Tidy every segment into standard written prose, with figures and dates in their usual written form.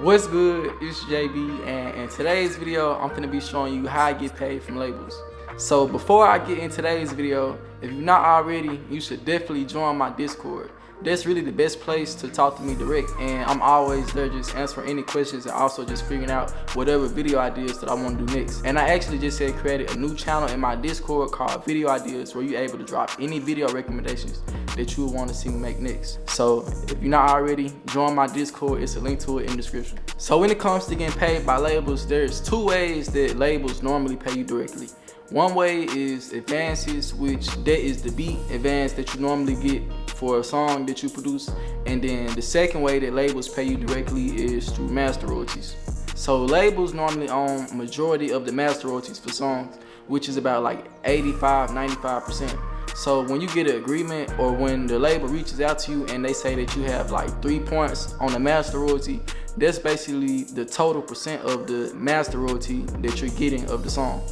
What's good? It's JB, and in today's video I'm gonna be showing you how I get paid from labels. So before I get in today's video, if you're not already, you should definitely join my Discord. That's really the best place to talk to me direct, and I'm always there just answering any questions and also just figuring out whatever video ideas that I want to do next. And I actually just created a new channel in my Discord called Video Ideas, where you're able to drop any video recommendations that you would want to see me make next. So if you're not already, join my Discord. It's a link to it in the description. So when it comes to getting paid by labels, there's two ways that labels normally pay you directly. One way is advances, which that is the beat advance that you normally get for a song that you produce. And then the second way that labels pay you directly is through master royalties. So labels normally own majority of the master royalties for songs, which is about like 85–95%. So when you get an agreement, or when the label reaches out to you and they say that you have like 3 points on the master royalty, that's basically the total percent of the master royalty that you're getting of the song.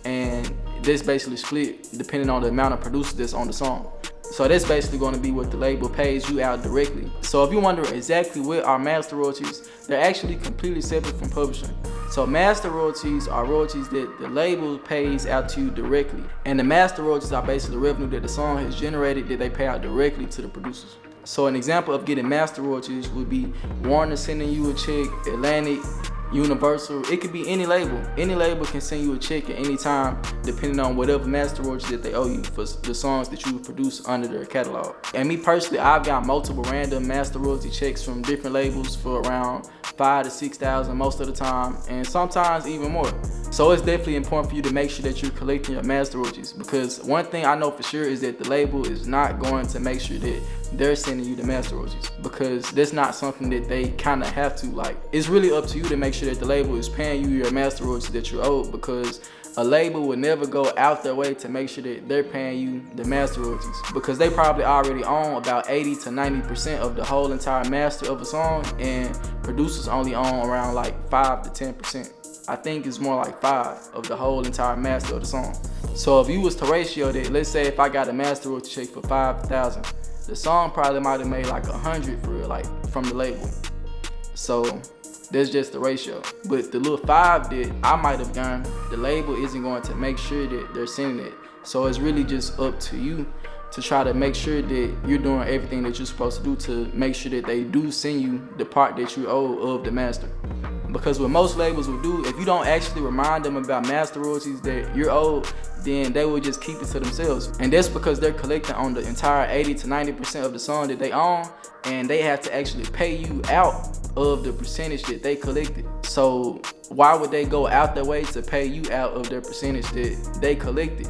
And this basically split depending on the amount of producers that's on the song. So that's basically going to be what the label pays you out directly. So if you wonder exactly what are master royalties, they're actually completely separate from publishing. So master royalties are royalties that the label pays out to you directly, and the master royalties are basically the revenue that the song has generated that they pay out directly to the producers. So an example of getting master royalties would be Warner sending you a check, Atlantic, Universal. It could be any label. Any label can send you a check at any time, depending on whatever master royalties that they owe you for the songs that you produce under their catalog. And me personally, I've got multiple random master royalty checks from different labels for around $5,000 to $6,000 most of the time, and sometimes even more. So it's definitely important for you to make sure that you're collecting your master royalties, because one thing I know for sure is that the label is not going to make sure that they're sending you the master royalties, because that's not something that they kind of have to. Like, it's really up to you to make sure that the label is paying you your master royalties that you're owed, because a label would never go out their way to make sure that they're paying you the master royalties, because they probably already own about 80–90% of the whole entire master of a song, and producers only own around like 5–10%. I think it's more like 5 of the whole entire master of the song. So if you was to ratio that, let's say if I got a master royalty check for $5,000, the song probably might have made like 100 for real, like from the label. So that's just the ratio. But the little 5 that I might have gotten, the label isn't going to make sure that they're sending it. So it's really just up to you to try to make sure that you're doing everything that you're supposed to do to make sure that they do send you the part that you owe of the master. Because what most labels will do, if you don't actually remind them about master royalties that you're owed, then they will just keep it to themselves. And that's because they're collecting on the entire 80–90% of the song that they own, and they have to actually pay you out of the percentage that they collected. So why would they go out their way to pay you out of their percentage that they collected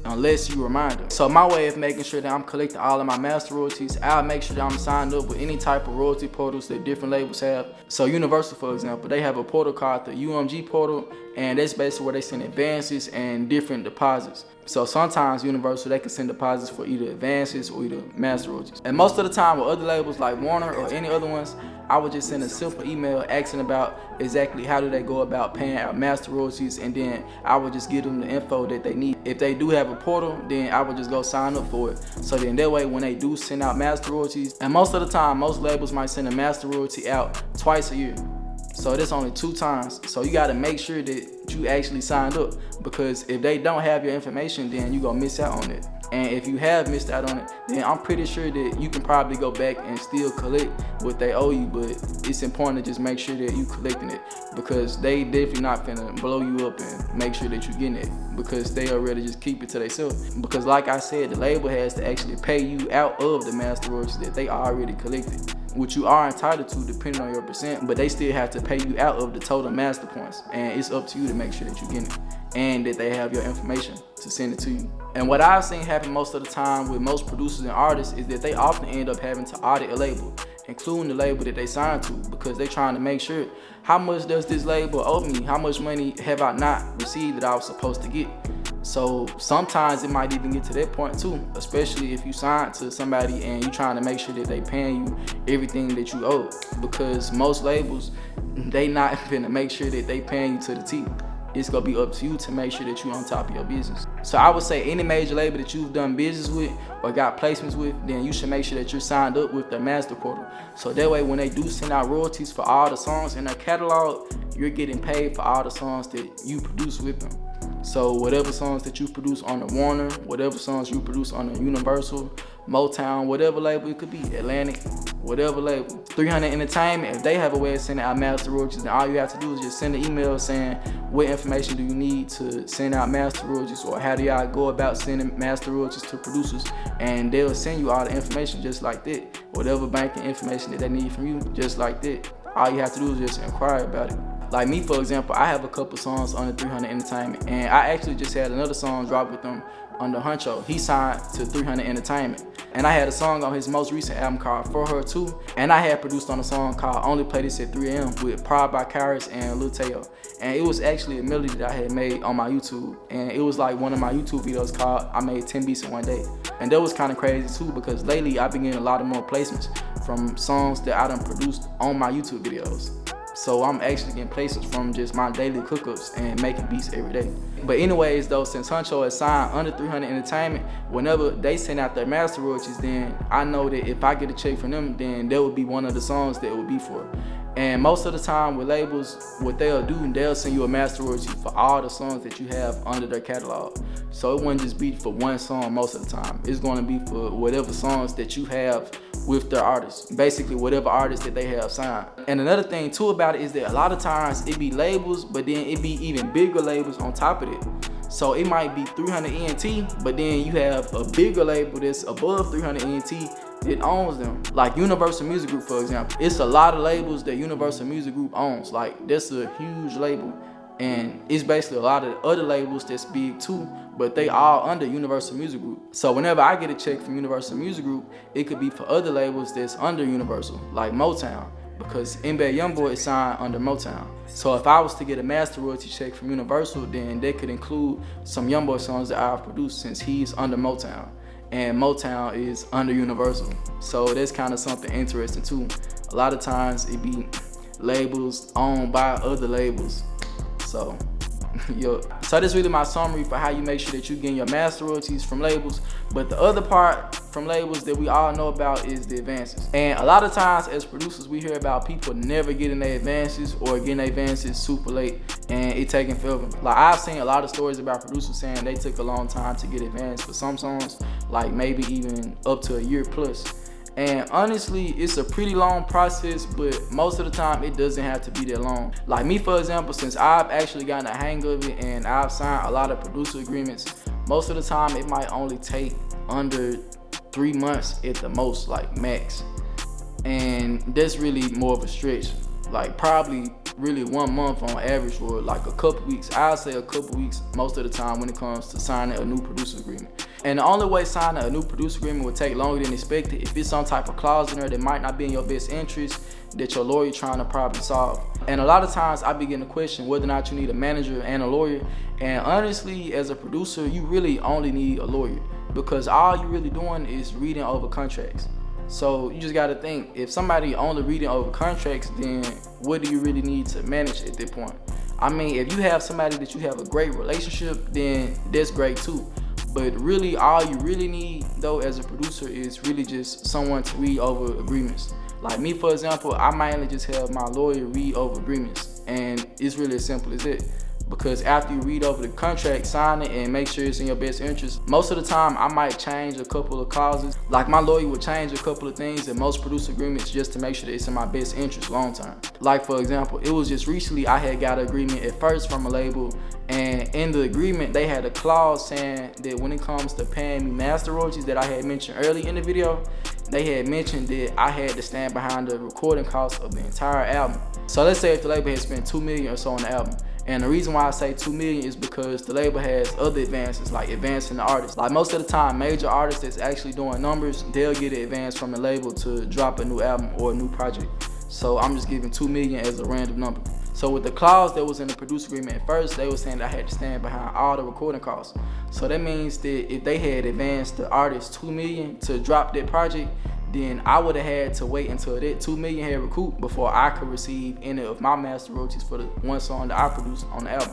unless you remind them? So my way of making sure that I'm collecting all of my master royalties, I'll make sure that I'm signed up with any type of royalty portals that different labels have. So Universal, for example, they have a portal called the UMG portal, and that's basically where they send advances and different deposits. So sometimes Universal, they can send deposits for either advances or either master royalties. And most of the time with other labels like Warner or any other ones, I would just send a simple email asking about exactly how do they go about paying out master royalties, and then I would just give them the info that they need. If they do have a portal, then I would just go sign up for it. So then that way when they do send out master royalties, and most of the time most labels might send a master royalty out twice a year. So that's only 2 times. So you gotta make sure that you actually signed up, because if they don't have your information, then you're gonna miss out on it. And if you have missed out on it, then I'm pretty sure that you can probably go back and still collect what they owe you. But it's important to just make sure that you collecting it, because they definitely not finna blow you up and make sure that you're getting it, because they already just keep it to themselves. Because like I said, the label has to actually pay you out of the master royalties that they already collected, which you are entitled to depending on your percent, but they still have to pay you out of the total master points. And it's up to you to make sure that you're getting it, and that they have your information to send it to you. And what I've seen happen most of the time with most producers and artists is that they often end up having to audit a label, including the label that they signed to, because they're trying to make sure, how much does this label owe me? How much money have I not received that I was supposed to get? So sometimes it might even get to that point too, especially if you sign to somebody and you're trying to make sure that they paying you everything that you owe, because most labels, they not gonna make sure that they paying you to the T. it's gonna be up to you to make sure that you're on top of your business. So I would say any major label that you've done business with or got placements with, then you should make sure that you're signed up with their master portal. So that way when they do send out royalties for all the songs in their catalog, you're getting paid for all the songs that you produce with them. So whatever songs that you produce on the Warner, whatever songs you produce on the Universal, Motown, whatever label it could be, Atlantic, whatever label. 300 Entertainment, if they have a way of sending out master royalties, then all you have to do is just send an email saying what information do you need to send out master royalties, or how do y'all go about sending master royalties to producers, and they'll send you all the information just like that. Whatever banking information that they need from you, just like that. All you have to do is just inquire about it. Like me, for example, I have a couple songs under 300 Entertainment, and I actually just had another song drop with them under Huncho. He signed to 300 Entertainment, and I had a song on his most recent album called For Her Too, and I had produced on a song called Only Play This at 3 AM with prodjbsaucedup and Lil Teo, and it was actually a melody that I had made on my YouTube, and it was like one of my YouTube videos called I Made 10 Beats in One Day. And that was kind of crazy too, because lately I've been getting a lot of more placements from songs that I done produced on my YouTube videos. So I'm actually getting placements from just my daily cook-ups and making beats every day. But anyways though, since Huncho is signed under 300 Entertainment, whenever they send out their master royalties, then I know that if I get a check from them, then that would be one of the songs that it would be for. And most of the time with labels, what they'll do, they'll send you a master royalty for all the songs that you have under their catalog. So it wouldn't just be for one song most of the time. It's gonna be for whatever songs that you have with their artists. Basically whatever artist that they have signed. And another thing too about it is that a lot of times it be labels, but then it be even bigger labels on top of it. So it might be 300 ENT, but then you have a bigger label that's above 300 ENT that owns them. Like Universal Music Group, for example. It's a lot of labels that Universal Music Group owns. Like that's a huge label. And it's basically a lot of other labels that's big too, but they all under Universal Music Group. So whenever I get a check from Universal Music Group, it could be for other labels that's under Universal, like Motown, because NBA Youngboy is signed under Motown. So if I was to get a master royalty check from Universal, then they could include some Youngboy songs that I've produced since he's under Motown, and Motown is under Universal. So that's kind of something interesting too. A lot of times it be labels owned by other labels. So that's really my summary for how you make sure that you're getting your master royalties from labels. But the other part from labels that we all know about is the advances. And a lot of times as producers, we hear about people never getting their advances or getting their advances super late and it taking forever. Like I've seen a lot of stories about producers saying they took a long time to get advanced for some songs, like maybe even up to a year plus. And honestly, it's a pretty long process, but most of the time it doesn't have to be that long. Like me, for example, since I've actually gotten a hang of it and I've signed a lot of producer agreements, most of the time it might only take under 3 months at the most, like max. And that's really more of a stretch. Like probably really 1 month on average, or like a couple weeks. I'll say a couple weeks most of the time when it comes to signing a new producer agreement. And the only way signing a new producer agreement will take longer than expected if it's some type of clause in there that might not be in your best interest that your lawyer trying to probably solve. And a lot of times I begin to question whether or not you need a manager and a lawyer. And honestly, as a producer, you really only need a lawyer, because all you're really doing is reading over contracts. So you just gotta think, if somebody only reading over contracts, then what do you really need to manage at that point? I mean, if you have somebody that you have a great relationship, then that's great too. But really, all you really need though as a producer is really just someone to read over agreements. Like me, for example, I mainly just have my lawyer read over agreements, and it's really as simple as it. Because after you read over the contract, sign it, and make sure it's in your best interest, most of the time I might change a couple of clauses. Like my lawyer would change a couple of things in most producer agreements just to make sure that it's in my best interest long term. Like for example, it was just recently I had got an agreement at first from a label, and in the agreement they had a clause saying that when it comes to paying me master royalties that I had mentioned early in the video, they had mentioned that I had to stand behind the recording cost of the entire album. So let's say if the label had spent $2 million or so on the album. And the reason why I say $2 million is because the label has other advances, like advancing the artist. Like most of the time, major artists that's actually doing numbers, they'll get an advance from the label to drop a new album or a new project. So I'm just giving $2 million as a random number. So with the clause that was in the producer agreement at first, they were saying that I had to stand behind all the recording costs. So that means that if they had advanced the artist $2 million to drop that project, then I would have had to wait until that $2 million had recouped before I could receive any of my master royalties for the one song that I produced on the album.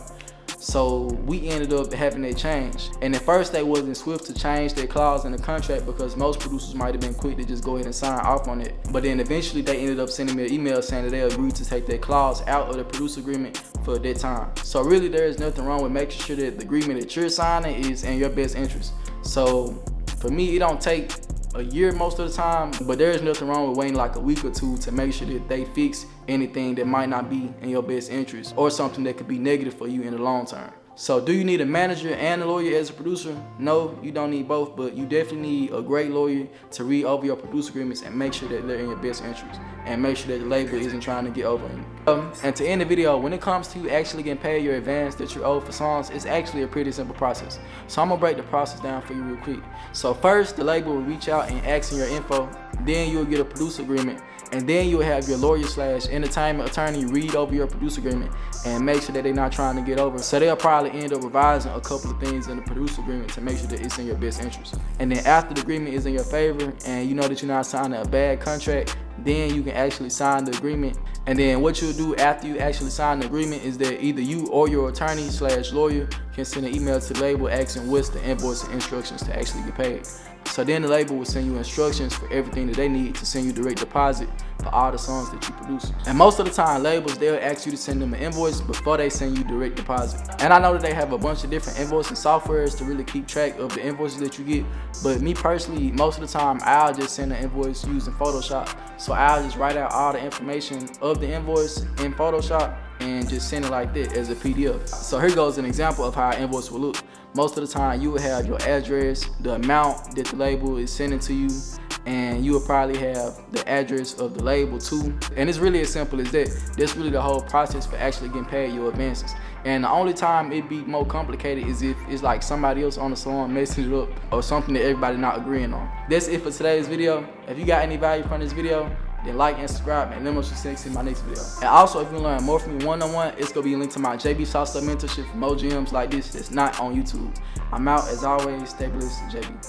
So we ended up having that change. And at first they wasn't swift to change their clause in the contract because most producers might have been quick to just go ahead and sign off on it. But then eventually they ended up sending me an email saying that they agreed to take that clause out of the producer agreement for that time. So really there is nothing wrong with making sure that the agreement that you're signing is in your best interest. So for me, it don't take a year most of the time, but there is nothing wrong with waiting like a week or two to make sure that they fix anything that might not be in your best interest or something that could be negative for you in the long term. So do you need a manager and a lawyer as a producer? No, you don't need both, but you definitely need a great lawyer to read over your producer agreements and make sure that they're in your best interest and make sure that the label isn't trying to get over you. And to end the video, when it comes to actually getting paid your advance that you're owed for songs, it's actually a pretty simple process. So I'm gonna break the process down for you real quick. So first, the label will reach out and ask for your info, then you'll get a producer agreement, and then you'll have your lawyer/entertainment attorney read over your producer agreement and make sure that they're not trying to get over. So they'll probably end up revising a couple of things in the producer agreement to make sure that it's in your best interest. And then after the agreement is in your favor and you know that you're not signing a bad contract, then you can actually sign the agreement. And then what you'll do after you actually sign the agreement is that either you or your attorney/lawyer can send an email to the label asking what's the invoicing instructions to actually get paid. So then the label will send you instructions for everything that they need to send you direct deposit for all the songs that you produce. And most of the time, labels, they'll ask you to send them an invoice before they send you direct deposit. And I know that they have a bunch of different invoicing softwares to really keep track of the invoices that you get. But me personally, most of the time, I'll just send an invoice using Photoshop. So I'll just write out all the information of the invoice in Photoshop and just send it like that as a PDF. So here goes an example of how an invoice will look. Most of the time you will have your address, the amount that the label is sending to you, and you will probably have the address of the label too. And it's really as simple as that. That's really the whole process for actually getting paid your advances. And the only time it'd be more complicated is if it's like somebody else on the song messing it up or something that everybody not agreeing on. That's it for today's video. If you got any value from this video, then like and subscribe, and let me know what you see in my next video. And also, if you want to learn more from me one-on-one, it's going to be linked to my jbsaucedup mentorship for more gems like this that's not on YouTube. I'm out as always. Stay blessed, JB.